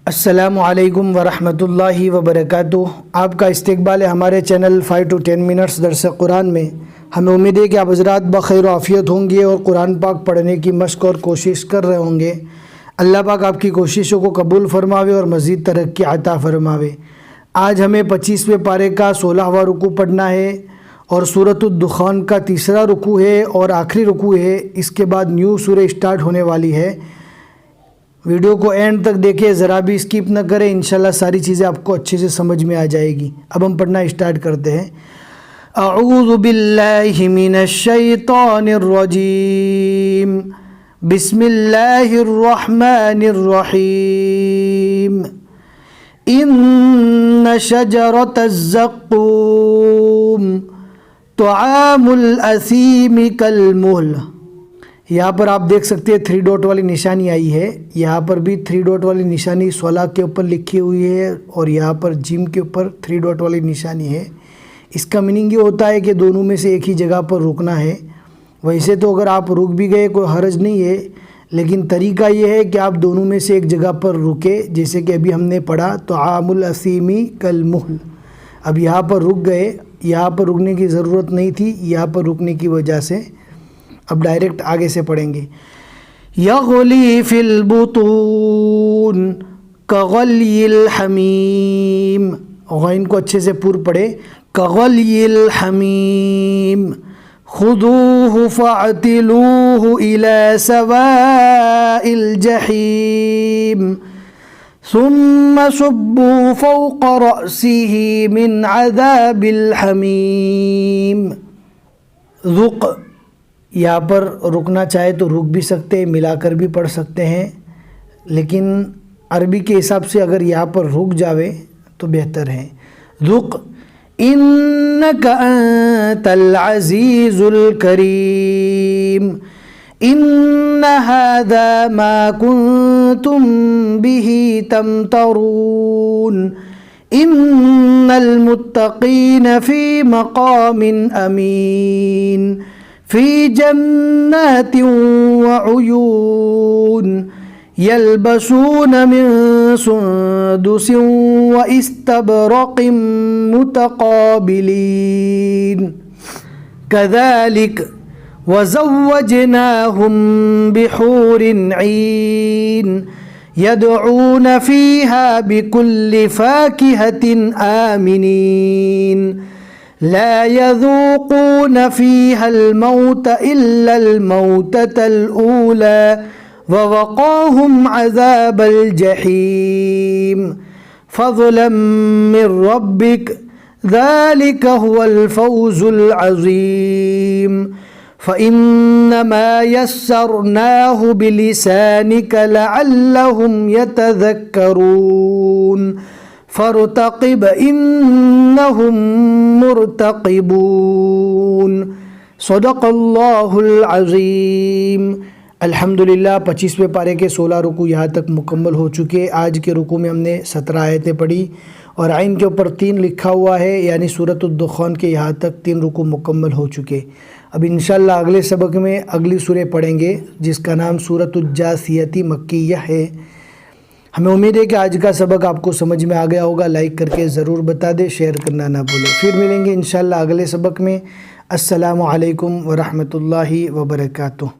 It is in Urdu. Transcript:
السلام علیکم ورحمۃ اللہ وبرکاتہ۔ آپ کا استقبال ہے ہمارے چینل 5 to 10 منٹس درس قرآن میں۔ ہمیں امید ہے کہ آپ حضرات بخیر و عافیت ہوں گے اور قرآن پاک پڑھنے کی مشق اور کوشش کر رہے ہوں گے۔ اللہ پاک آپ کی کوششوں کو قبول فرماوے اور مزید ترقی عطا فرماوے۔ آج ہمیں 25ویں پارے کا 16واں رکوع پڑھنا ہے اور سورۃ الدخان کا تیسرا رکوع ہے اور آخری رکوع ہے۔ اس کے بعد نیو سورہ اسٹارٹ ہونے والی ہے۔ ویڈیو کو اینڈ تک دیکھیں، ذرا بھی اسکپ نہ کریں، انشاءاللہ ساری چیزیں آپ کو اچھے سے سمجھ میں آ جائے گی۔ اب ہم پڑھنا اسٹارٹ کرتے ہیں۔ اعوذ باللہ من الشیطان الرجیم، بسم اللہ الرحمن الرحیم۔ ان شجرۃ الزقوم طعام الاثیم کالمہل۔ یہاں پر آپ دیکھ سکتے ہیں 3 ڈاٹ والی نشانی آئی ہے، یہاں پر بھی 3 ڈاٹ والی نشانی صلا کے اوپر لکھی ہوئی ہے اور یہاں پر جیم کے اوپر 3 ڈاٹ والی نشانی ہے۔ اس کا میننگ یہ ہوتا ہے کہ دونوں میں سے ایک ہی جگہ پر رکنا ہے۔ ویسے تو اگر آپ رک بھی گئے کوئی حرج نہیں ہے، لیکن طریقہ یہ ہے کہ آپ دونوں میں سے ایک جگہ پر رکے، جیسے کہ ابھی ہم نے پڑھا طعام الاثیم کالمہل۔ اب یہاں پر رک گئے، یہاں پر رکنے کی ضرورت نہیں تھی، یہاں پر رکنے کی وجہ سے اب ڈائریکٹ آگے سے پڑھیں گے۔ یغلی فی البطون کغلی الحمیم، غین کو اچھے سے پور پڑھے، کغلی الحمیم، خذوہ فاعتلوہ الی سواء الجحیم ثم صبوا فوق رأسہ من عذاب الحمیم۔ ذق، یہاں پر رکنا چاہے تو رک بھی سکتے ہیں، ملا کر بھی پڑھ سکتے ہیں، لیکن عربی کے حساب سے اگر یہاں پر رک جاوے تو بہتر ہے۔ ذق انک انت العزیز الکریم، ان ھذا ما کنتم بہ تمترون، ان المتقین فی مقام امین، فی جنات وعیون، یلبسون من سندس واستبرق متقابلین، کذالک وزوجناہم بحور عین، یدعون فیہا بکل فاکہۃ آمنین، لا يذوقون فيها الموت إلا الموتة الأولى ووقاهم عذاب الجحيم فضلا من ربك ذلك هو الفوز العظيم فإنما يسرناه بلسانك لعلهم يتذكرون فارتقب انہم مرتقبون۔ صدق اللہ العظیم۔ الحمدللہ 25ویں پارے کے 16 رکوع یہاں تک مکمل ہو چکے۔ آج کے رکوع میں ہم نے 17 آیتیں پڑھی اور عین کے اوپر 3 لکھا ہوا ہے، یعنی سورۃ الدخان کے یہاں تک 3 رکوع مکمل ہو چکے۔ اب انشاءاللہ اگلے سبق میں اگلی سورہ پڑھیں گے جس کا نام سورۃ الجاثیہ مکیہ ہے۔ ہمیں امید ہے کہ آج کا سبق آپ کو سمجھ میں آ گیا ہوگا۔ لائک کر کے ضرور بتا دیں، شیئر کرنا نہ بھولیں۔ پھر ملیں گے انشاءاللہ اگلے سبق میں۔ السلام علیکم ورحمۃ اللہ وبرکاتہ۔